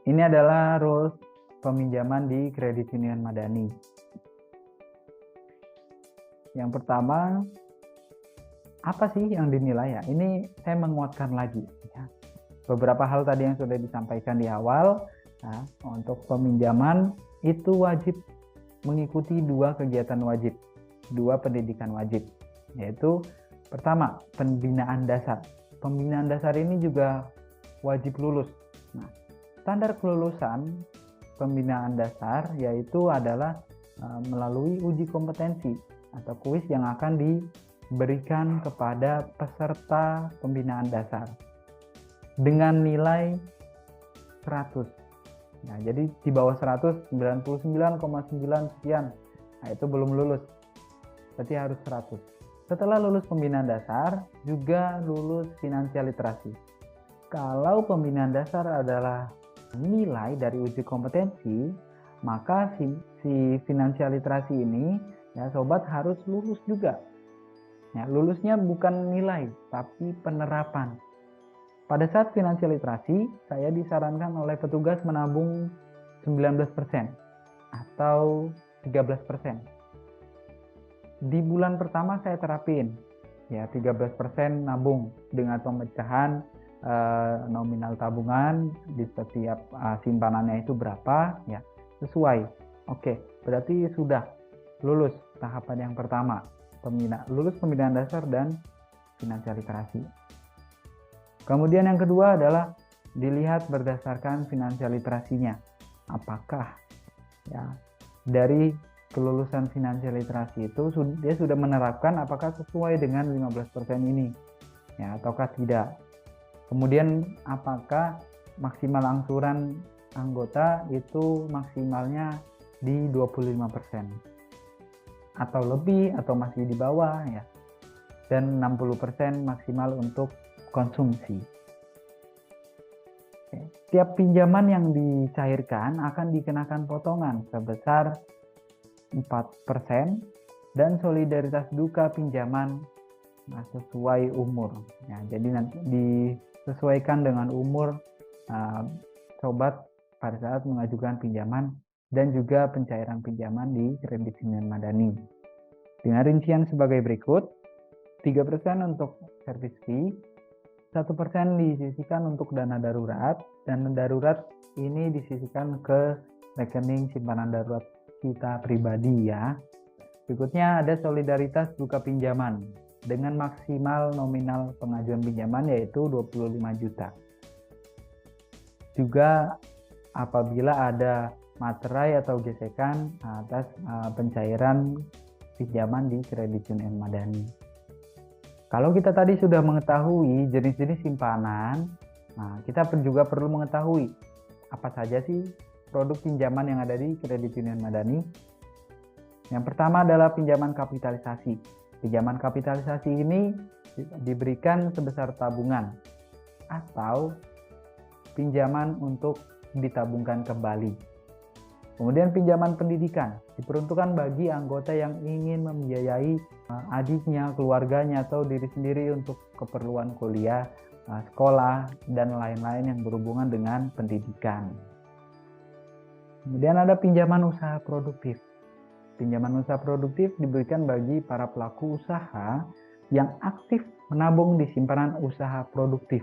Ini adalah rules peminjaman di Kredit Union Madani. Yang pertama, apa sih yang dinilai ya? Ini saya menguatkan lagi. Ya. Beberapa hal tadi yang sudah disampaikan di awal, nah, untuk peminjaman itu wajib mengikuti 2 kegiatan wajib, 2 pendidikan wajib, yaitu pertama, pembinaan dasar. Pembinaan dasar ini juga wajib lulus. Nah, standar kelulusan pembinaan dasar yaitu adalah melalui uji kompetensi atau kuis yang akan diberikan kepada peserta pembinaan dasar dengan nilai 100. Nah, jadi di bawah 100, 99,9 sekian. Nah, itu belum lulus. Berarti harus 100. Setelah lulus pembinaan dasar, juga lulus finansial literasi. Kalau pembinaan dasar adalah nilai dari uji kompetensi, maka si finansial literasi ini ya sobat harus lulus juga. Ya, lulusnya bukan nilai tapi penerapan. Pada saat finansial literasi, saya disarankan oleh petugas menabung 19% atau 13%. Di bulan pertama saya terapin ya 13% nabung dengan pemecahan nominal tabungan di setiap simpanannya itu berapa ya sesuai. Oke, berarti sudah lulus tahapan yang pertama, lulus pembinaan dasar dan finansial literasi. Kemudian yang kedua adalah dilihat berdasarkan finansial literasinya. Apakah ya dari kelulusan finansial literasi itu dia sudah menerapkan apakah sesuai dengan 15% ini ya ataukah tidak. Kemudian apakah maksimal angsuran anggota itu maksimalnya di 25% atau lebih atau masih di bawah ya. Dan 60% maksimal untuk konsumsi. Tiap pinjaman yang dicairkan akan dikenakan potongan sebesar 4% dan solidaritas duka pinjaman sesuai umur. Ya, jadi nanti disesuaikan dengan umur sobat pada saat mengajukan pinjaman dan juga pencairan pinjaman di Kredit Union Madani. Dengan rincian sebagai berikut, 3% untuk service fee, 1% disisihkan untuk dana darurat, dan darurat ini disisihkan ke rekening simpanan darurat kita pribadi ya. Berikutnya ada solidaritas buka pinjaman dengan maksimal nominal pengajuan pinjaman yaitu 25 juta. Juga apabila ada materai atau gesekan atas pencairan pinjaman di Kredit Union Madani. Kalau kita tadi sudah mengetahui jenis-jenis simpanan, nah kita juga perlu mengetahui apa saja sih produk pinjaman yang ada di Kredit Union Madani. Yang pertama adalah pinjaman kapitalisasi. Pinjaman kapitalisasi ini diberikan sebesar tabungan atau pinjaman untuk ditabungkan kembali. Kemudian pinjaman pendidikan diperuntukkan bagi anggota yang ingin membiayai adiknya, keluarganya, atau diri sendiri untuk keperluan kuliah sekolah, dan lain-lain yang berhubungan dengan pendidikan. Kemudian ada pinjaman usaha produktif. Pinjaman usaha produktif diberikan bagi para pelaku usaha yang aktif menabung di simpanan usaha produktif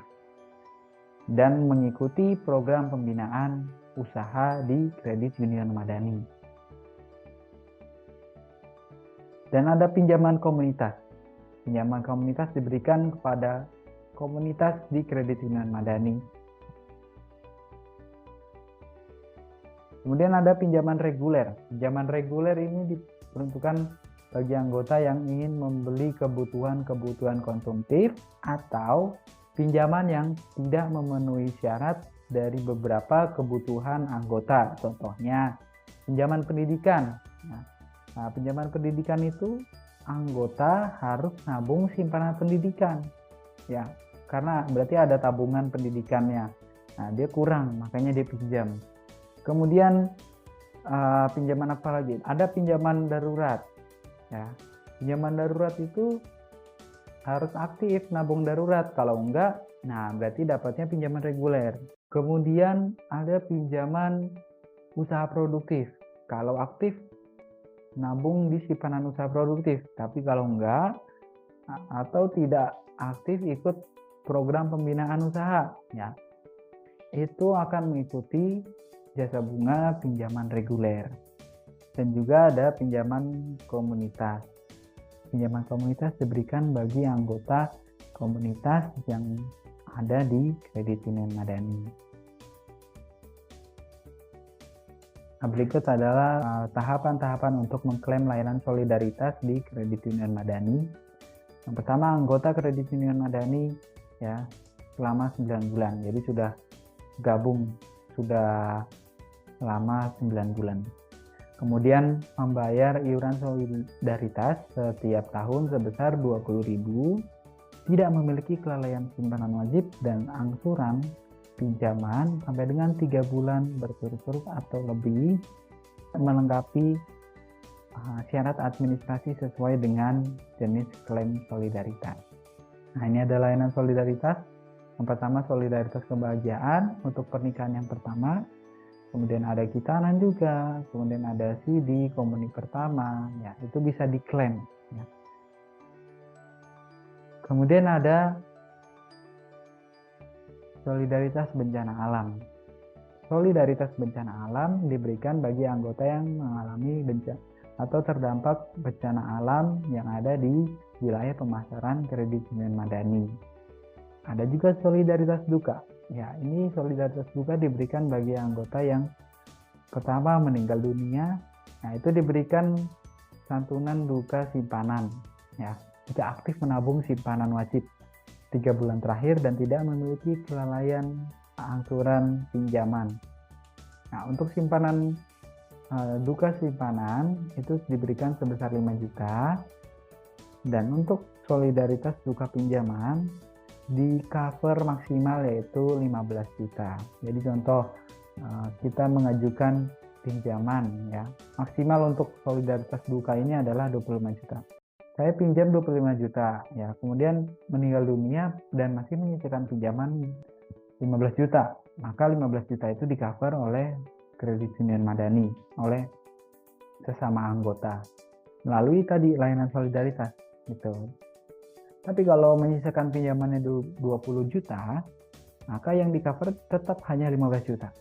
dan mengikuti program pembinaan usaha di Kredit Union Madani. Dan ada pinjaman komunitas. Pinjaman komunitas diberikan kepada komunitas di Kredit Union Madani. Kemudian ada pinjaman reguler. Pinjaman reguler ini diperuntukkan bagi anggota yang ingin membeli kebutuhan konsumtif atau pinjaman yang tidak memenuhi syarat dari beberapa kebutuhan anggota. Contohnya, pinjaman pendidikan. Nah, pinjaman pendidikan itu anggota harus nabung simpanan pendidikan. Ya, karena berarti ada tabungan pendidikannya. Nah, dia kurang, makanya dia pinjam. Kemudian pinjaman apa lagi? Ada pinjaman darurat. Ya, pinjaman darurat itu harus aktif nabung darurat. Kalau enggak, nah berarti dapatnya pinjaman reguler. Kemudian ada pinjaman usaha produktif. Kalau aktif nabung di simpanan usaha produktif. Tapi kalau enggak atau tidak aktif ikut program pembinaan usaha, ya itu akan mengikuti jasa bunga pinjaman reguler. Dan juga ada pinjaman komunitas. Pinjaman komunitas diberikan bagi anggota komunitas yang ada di Kredit Union Madani. Nah, berikut adalah tahapan-tahapan untuk mengklaim layanan solidaritas di Kredit Union Madani. Yang pertama, anggota Kredit Union Madani ya selama 9 bulan. Jadi sudah gabung sudah selama 9 bulan. Kemudian membayar iuran solidaritas setiap tahun sebesar 20.000, tidak memiliki kelalaian simpanan wajib dan angsuran pinjaman sampai dengan 3 bulan berturut-turut atau lebih, melengkapi syarat administrasi sesuai dengan jenis klaim solidaritas. Nah, ini ada layanan solidaritas. Yang pertama, solidaritas kebahagiaan untuk pernikahan yang pertama. Kemudian ada khitanan juga, kemudian ada CD komuni pertama, ya itu bisa diklaim. Ya. Kemudian ada solidaritas bencana alam. Solidaritas bencana alam diberikan bagi anggota yang mengalami bencana atau terdampak bencana alam yang ada di wilayah pemasaran Kredit Union Madani. Ada juga solidaritas duka. Ya, ini solidaritas duka diberikan bagi anggota yang pertama meninggal dunia. Nah, itu diberikan santunan duka simpanan. Ya, tidak aktif menabung simpanan wajib 3 bulan terakhir dan tidak memiliki kelalaian angsuran pinjaman. Nah, untuk simpanan duka simpanan itu diberikan sebesar 5 juta. Dan untuk solidaritas duka pinjaman di cover maksimal yaitu 15 juta. Jadi contoh kita mengajukan pinjaman ya. Maksimal untuk solidaritas duka ini adalah 25 juta. Saya pinjam 25 juta ya. Kemudian meninggal dunia dan masih menyisakan pinjaman 15 juta. Maka 15 juta itu di cover oleh Kredit Union Madani oleh sesama anggota melalui tadi layanan solidaritas gitu. Tapi kalau menyisakan pinjamannya 20 juta, maka yang di cover tetap hanya 15 juta.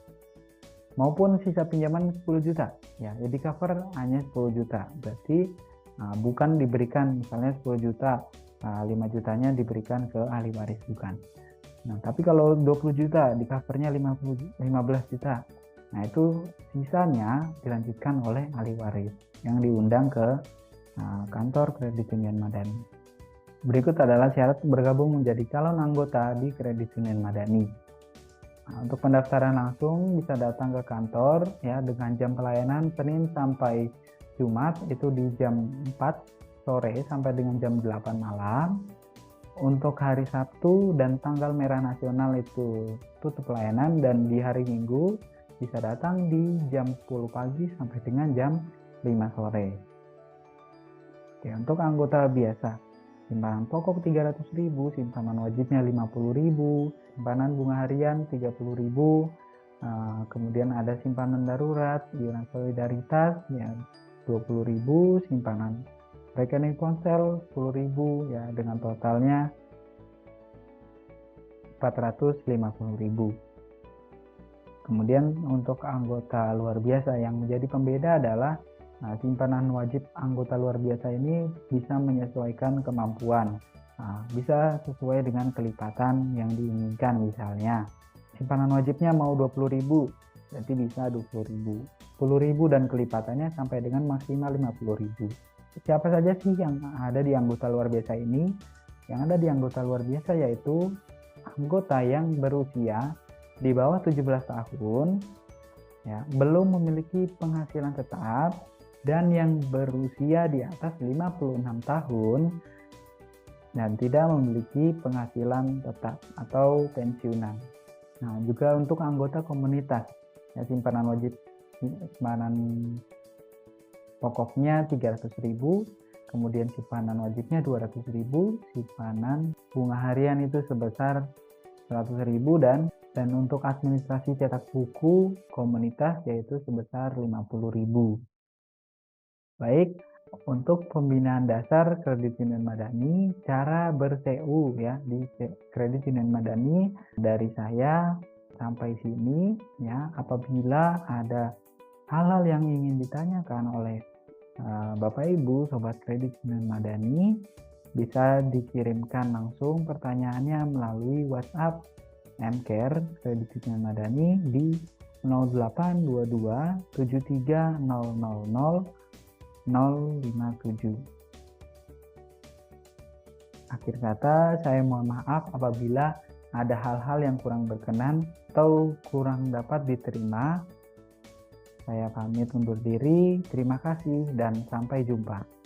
Maupun sisa pinjaman 10 juta, ya di cover hanya 10 juta. Berarti bukan diberikan misalnya 10 juta, 5 jutanya diberikan ke ahli waris, bukan. Nah, tapi kalau 20 juta di covernya 15 juta. Nah, itu sisanya dilanjutkan oleh ahli waris yang diundang ke kantor Kredit Union Madani. Berikut adalah syarat bergabung menjadi calon anggota di Kredit Union Madani. Nah, untuk pendaftaran langsung bisa datang ke kantor ya dengan jam pelayanan Senin sampai Jumat itu di jam 4 sore sampai dengan jam 8 malam. Untuk hari Sabtu dan tanggal merah nasional itu tutup pelayanan, dan di hari Minggu bisa datang di jam 10 pagi sampai dengan jam 5 sore. Oke, untuk anggota biasa. simpanan pokok 300.000, simpanan wajibnya 50.000, simpanan bunga harian 30.000, kemudian ada simpanan darurat, iuran solidaritas ya 20.000, simpanan rekening ponsel 10.000 ya dengan totalnya 450.000. Kemudian untuk anggota luar biasa yang menjadi pembeda adalah simpanan wajib anggota luar biasa ini bisa menyesuaikan kemampuan, bisa sesuai dengan kelipatan yang diinginkan. Misalnya simpanan wajibnya mau 20.000, berarti bisa 20.000, 10.000 dan kelipatannya sampai dengan maksimal 50.000. Siapa saja sih yang ada di anggota luar biasa ini? Yang ada di anggota luar biasa yaitu anggota yang berusia di bawah 17 tahun, ya, belum memiliki penghasilan tetap, dan yang berusia di atas 56 tahun dan tidak memiliki penghasilan tetap atau pensiunan. Nah, juga untuk anggota komunitas, ya, simpanan wajib simpanan pokoknya 300.000, kemudian simpanan wajibnya 200.000, simpanan bunga harian itu sebesar 100.000, dan untuk administrasi cetak buku komunitas yaitu sebesar 50.000. Baik, untuk pembinaan dasar kredit union madani, cara ber-CU ya di kredit union madani dari saya sampai sini ya. Apabila ada hal-hal yang ingin ditanyakan oleh Bapak Ibu Sobat Kredit Union Madani, bisa dikirimkan langsung pertanyaannya melalui WhatsApp M-Care Kredit Union Madani di 0822 73 057. Akhir kata, saya mohon maaf apabila ada hal-hal yang kurang berkenan atau kurang dapat diterima. Saya pamit undur diri. Terima kasih dan sampai jumpa.